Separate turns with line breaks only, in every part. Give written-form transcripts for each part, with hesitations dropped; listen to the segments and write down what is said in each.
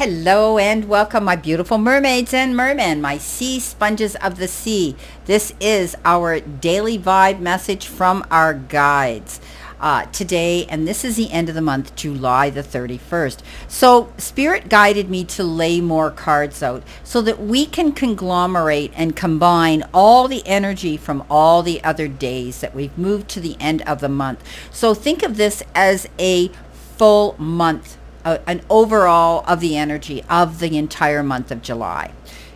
Hello and welcome, my beautiful mermaids and mermen, my sea sponges of the sea. This is our daily vibe message from our guides today, and this is the end of the month, July the 31st. So Spirit guided me to lay more cards out so that we can conglomerate and combine all the energy from all the other days that we've moved to the end of the month. So think of this as a full month, an overall of the energy of the entire month of July.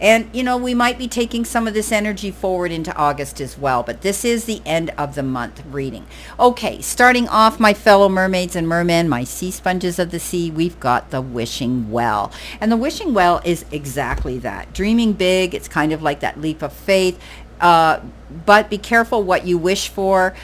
And, we might be taking some of this energy forward into August as well, but this is the end of the month reading. Okay, starting off, my fellow mermaids and mermen, my sea sponges of the sea, we've got the wishing well. And the wishing well is exactly that. Dreaming big, it's kind of like that leap of faith. But be careful what you wish for.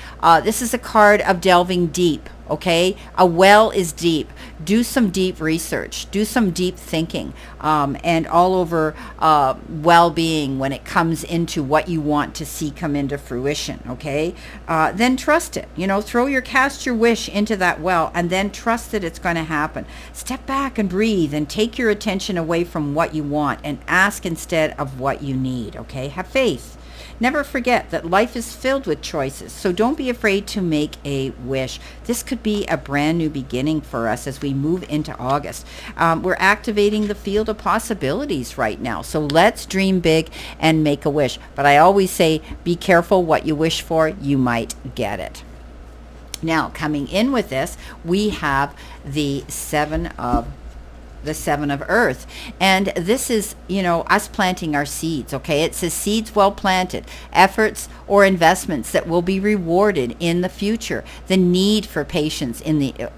This is a card of delving deep. Okay, a well is deep. Do some deep research, do some deep thinking, and all over well-being when it comes into what you want to see come into fruition. Okay, then trust it. Cast your wish into that well, and then trust that it's going to happen. Step back and breathe, and take your attention away from what you want, and ask instead of what you need. Okay, have faith. Never forget that life is filled with choices, so don't be afraid to make a wish. This could be a brand new beginning for us as we move into August. We're activating the field of possibilities right now, so let's dream big and make a wish. But I always say, be careful what you wish for. You might get it. Now, coming in with this, we have the Seven of Earth, and this is us planting our seeds. Okay, it says seeds well planted, efforts or investments that will be rewarded in the future, the need for patience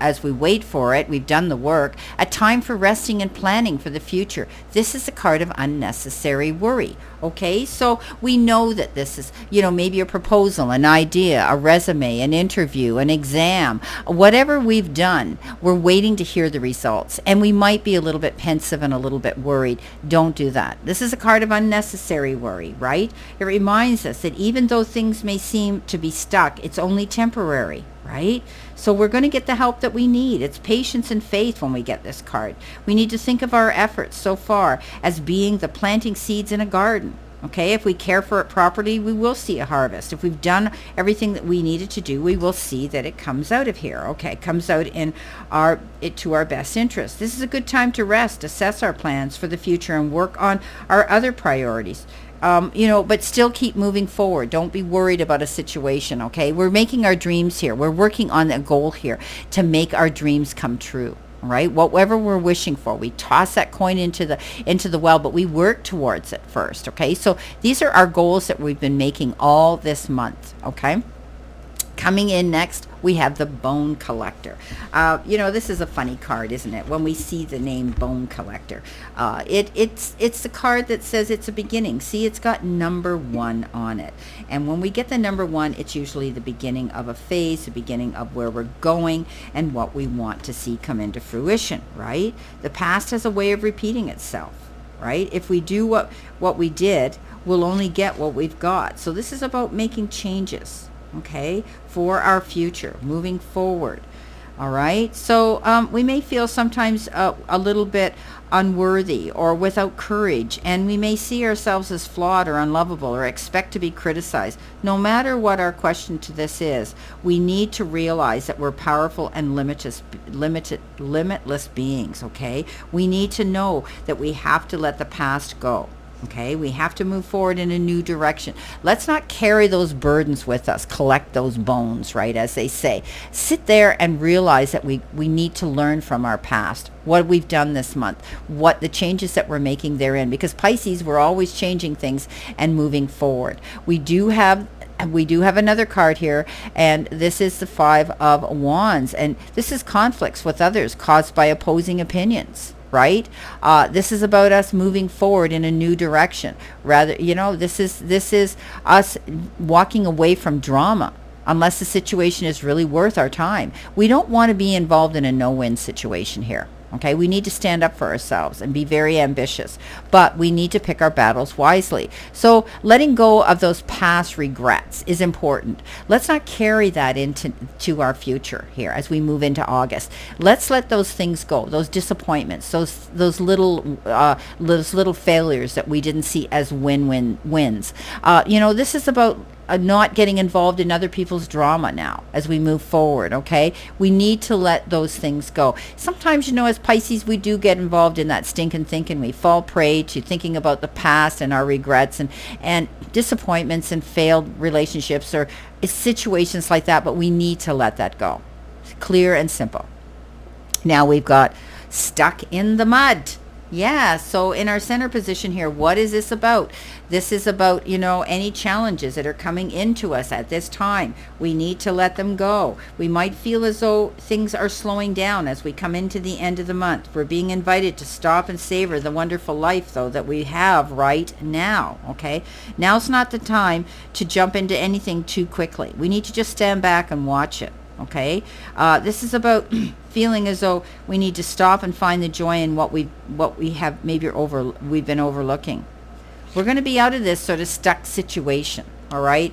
as we wait for it. We've done the work, a time for resting and planning for the future. This is a card of unnecessary worry. Okay, so we know that this is maybe a proposal, an idea, a resume, an interview, an exam, whatever we've done. We're waiting to hear the results, and we might be a little bit pensive and a little bit worried. Don't do that. This is a card of unnecessary worry, right? It reminds us that even though things may seem to be stuck, it's only temporary, right? So we're going to get the help that we need. It's patience and faith when we get this card. We need to think of our efforts so far as being the planting seeds in a garden. Okay, if we care for it properly, we will see a harvest. If we've done everything that we needed to do, we will see that it comes out of here. Okay, it comes out to our best interest. This is a good time to rest, assess our plans for the future, and work on our other priorities. But still keep moving forward. Don't be worried about a situation. Okay, we're making our dreams here. We're working on a goal here to make our dreams come true. Right, whatever we're wishing for, we toss that coin into the well, but we work towards it first. Okay, so these are our goals that we've been making all this month. Okay, coming in next, we have the Bone Collector. This is a funny card, isn't it? When we see the name Bone Collector, it's the card that says it's a beginning. See, it's got number 1 on it, and when we get the number 1, it's usually the beginning of a phase, the beginning of where we're going and what we want to see come into fruition. Right? The past has a way of repeating itself. Right? If we do what we did, we'll only get what we've got. So this is about making changes. Okay, for our future, moving forward. All right, so we may feel sometimes a little bit unworthy or without courage, and we may see ourselves as flawed or unlovable or expect to be criticized. No matter what our question to this is, we need to realize that we're powerful and limitless beings. Okay, we need to know that we have to let the past go. Okay, we have to move forward in a new direction. Let's not carry those burdens with us, collect those bones, right, as they say. Sit there and realize that we need to learn from our past, what we've done this month, what the changes that we're making therein, because Pisces, we're always changing things and moving forward. We do have another card here, and this is the 5 of Wands, and this is conflicts with others caused by opposing opinions. Right? This is about us moving forward in a new direction. Rather, this is us walking away from drama unless the situation is really worth our time. We don't want to be involved in a no-win situation here. Okay, we need to stand up for ourselves and be very ambitious, but we need to pick our battles wisely. So letting go of those past regrets is important. Let's not carry that into our future here as we move into August. Let's let those things go, those disappointments, those little failures that we didn't see as wins. This is about not getting involved in other people's drama now as we move forward. Okay, we need to let those things go. Sometimes, as Pisces, we do get involved in that stinking thinking. We fall prey to thinking about the past and our regrets and disappointments and failed relationships or situations like that, but we need to let that go. Clear and simple. Now we've got stuck in the mud. Yeah, so in our center position here, what is this about? This is about, any challenges that are coming into us at this time. We need to let them go. We might feel as though things are slowing down as we come into the end of the month. We're being invited to stop and savor the wonderful life, though, that we have right now, okay? Now's not the time to jump into anything too quickly. We need to just stand back and watch it. Okay, this is about feeling as though we need to stop and find the joy in what we have we've been overlooking. We're going to be out of this sort of stuck situation. All right,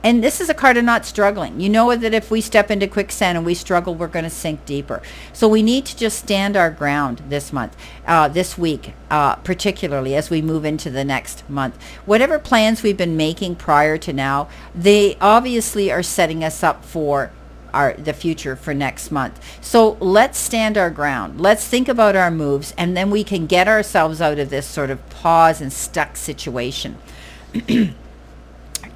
and this is a card of not struggling. You know that if we step into quicksand and we struggle, we're going to sink deeper. So we need to just stand our ground this month, this week, particularly as we move into the next month. Whatever plans we've been making prior to now, they obviously are setting us up for the future for next month. So let's stand our ground. Let's think about our moves, and then we can get ourselves out of this sort of pause and stuck situation.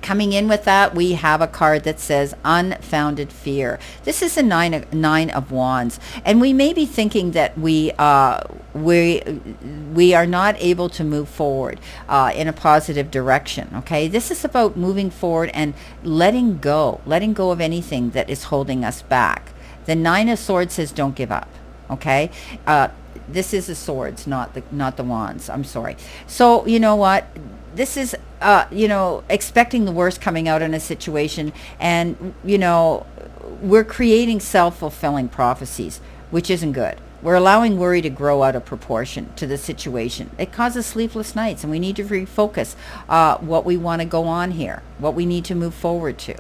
Coming in with that, we have a card that says unfounded fear. This is a nine of wands, and we may be thinking that we are not able to move forward in a positive direction. Okay, this is about moving forward and letting go of anything that is holding us back. The Nine of Swords says don't give up. Okay, this is the swords, not the wands. I'm sorry. So you know what? This is, expecting the worst coming out in a situation, and, we're creating self-fulfilling prophecies, which isn't good. We're allowing worry to grow out of proportion to the situation. It causes sleepless nights, and we need to refocus what we want to go on here, what we need to move forward to.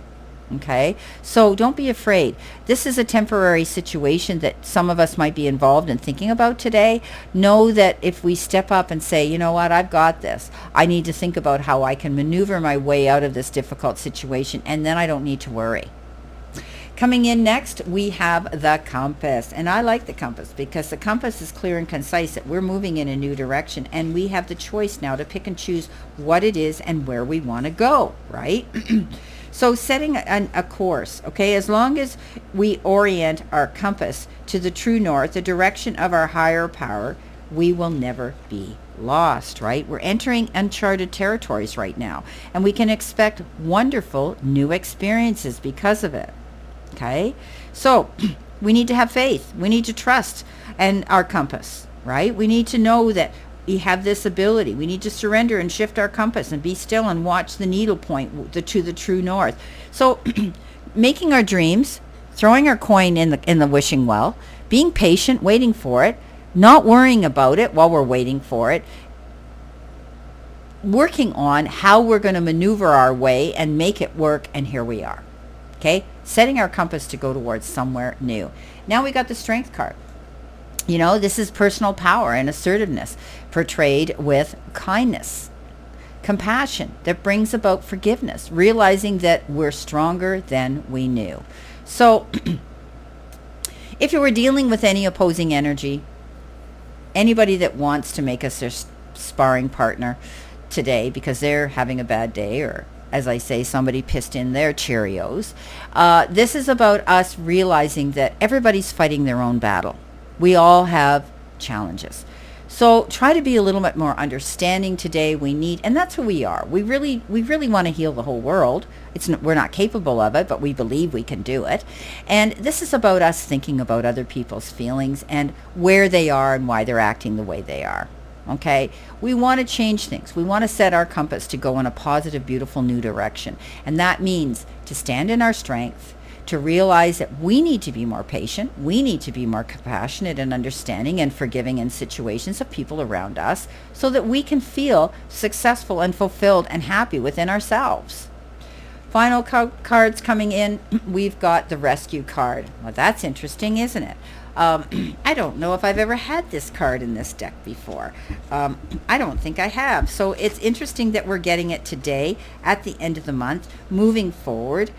Okay, so don't be afraid. This is a temporary situation that some of us might be involved in thinking about today. Know that if we step up and say, you know what, I've got this. I need to think about how I can maneuver my way out of this difficult situation, and then I don't need to worry. Coming in next, we have the compass. And I like the compass because the compass is clear and concise that we're moving in a new direction, and we have the choice now to pick and choose what it is and where we want to go, right? So setting a course, okay, as long as we orient our compass to the true north, the direction of our higher power, we will never be lost, right? We're entering uncharted territories right now, and we can expect wonderful new experiences because of it, okay? So we need to have faith. We need to trust in our compass, right? We need to know that we have this ability. We need to surrender and shift our compass and be still and watch the needle point to the true north. So making our dreams, throwing our coin in the wishing well, being patient, waiting for it, not worrying about it while we're waiting for it, working on how we're going to maneuver our way and make it work, and here we are. Okay? Setting our compass to go towards somewhere new. Now we got the Strength card. This is personal power and assertiveness portrayed with kindness, compassion that brings about forgiveness, realizing that we're stronger than we knew. So if you were dealing with any opposing energy, anybody that wants to make us their sparring partner today because they're having a bad day, or as I say, somebody pissed in their Cheerios, this is about us realizing that everybody's fighting their own battle. We all have challenges. So try to be a little bit more understanding today. And that's who we are. We really want to heal the whole world. We're not capable of it, but we believe we can do it. And this is about us thinking about other people's feelings and where they are and why they're acting the way they are. Okay? We want to change things. We want to set our compass to go in a positive, beautiful new direction. And that means to stand in our strength, to realize that we need to be more patient, we need to be more compassionate and understanding and forgiving in situations of people around us so that we can feel successful and fulfilled and happy within ourselves. Final cards coming in, we've got the rescue card. Well, that's interesting, isn't it? I don't know if I've ever had this card in this deck before. I don't think I have. So it's interesting that we're getting it today at the end of the month, moving forward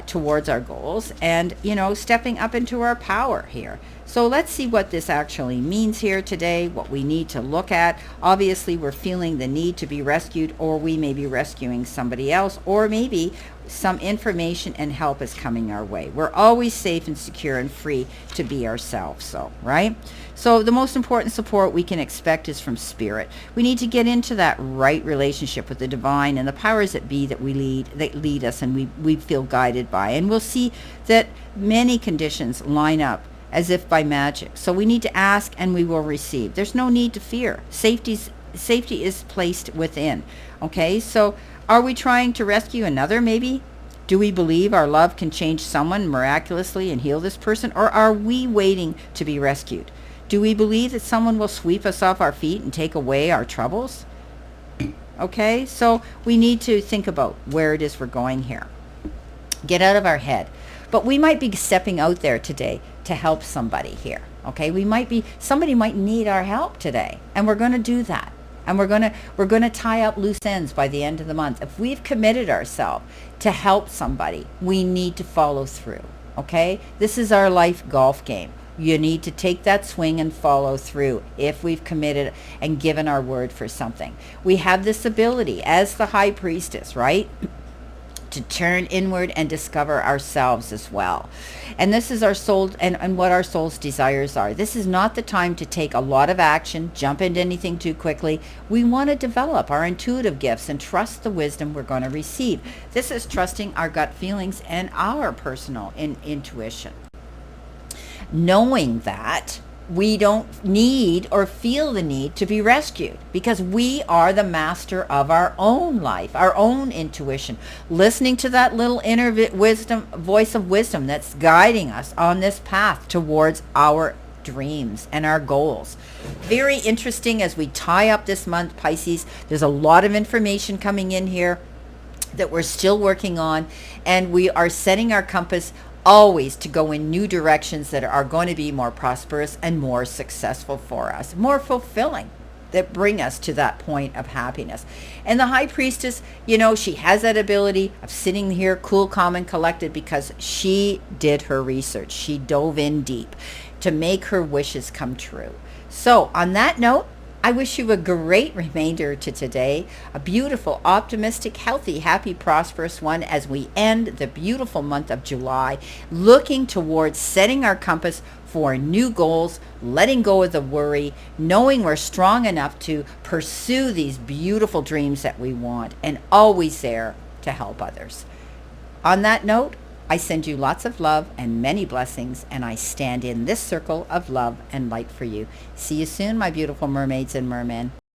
towards our goals and, stepping up into our power here. So let's see what this actually means here today, what we need to look at. Obviously, we're feeling the need to be rescued, or we may be rescuing somebody else, or maybe some information and help is coming our way. We're always safe and secure and free to be ourselves, so, right? So the most important support we can expect is from spirit. We need to get into that right relationship with the divine and the powers that be that lead us and we feel guided by. And we'll see that many conditions line up as if by magic. So we need to ask and we will receive. There's no need to fear. Safety is placed within. Okay, so are we trying to rescue another maybe? Do we believe our love can change someone miraculously and heal this person? Or are we waiting to be rescued? Do we believe that someone will sweep us off our feet and take away our troubles? Okay, so we need to think about where it is we're going here. Get out of our head. But we might be stepping out there today to help somebody here. Okay, somebody might need our help today, and we're going to do that. And we're going to tie up loose ends by the end of the month. If we've committed ourselves to help somebody, we need to follow through. Okay? This is our life golf game. You need to take that swing and follow through if we've committed and given our word for something. We have this ability as the high priestess, right? To turn inward and discover ourselves as well. And this is our soul and what our soul's desires are. This is not the time to take a lot of action, jump into anything too quickly. We want to develop our intuitive gifts and trust the wisdom we're going to receive. This is trusting our gut feelings and our personal intuition. Knowing that we don't need or feel the need to be rescued because we are the master of our own life, our own intuition, listening to that little inner voice of wisdom that's guiding us on this path towards our dreams and our goals. Very interesting as we tie up this month, Pisces. There's a lot of information coming in here that we're still working on, and we are setting our compass always to go in new directions that are going to be more prosperous and more successful for us, more fulfilling, that bring us to that point of happiness. And the high priestess, she has that ability of sitting here cool, calm, and collected because she did her research. She dove in deep to make her wishes come true. So on that note, I wish you a great remainder to today, a beautiful, optimistic, healthy, happy, prosperous one as we end the beautiful month of July, looking towards setting our compass for new goals, letting go of the worry, knowing we're strong enough to pursue these beautiful dreams that we want, and always there to help others. On that note, I send you lots of love and many blessings, and I stand in this circle of love and light for you. See you soon, my beautiful mermaids and mermen.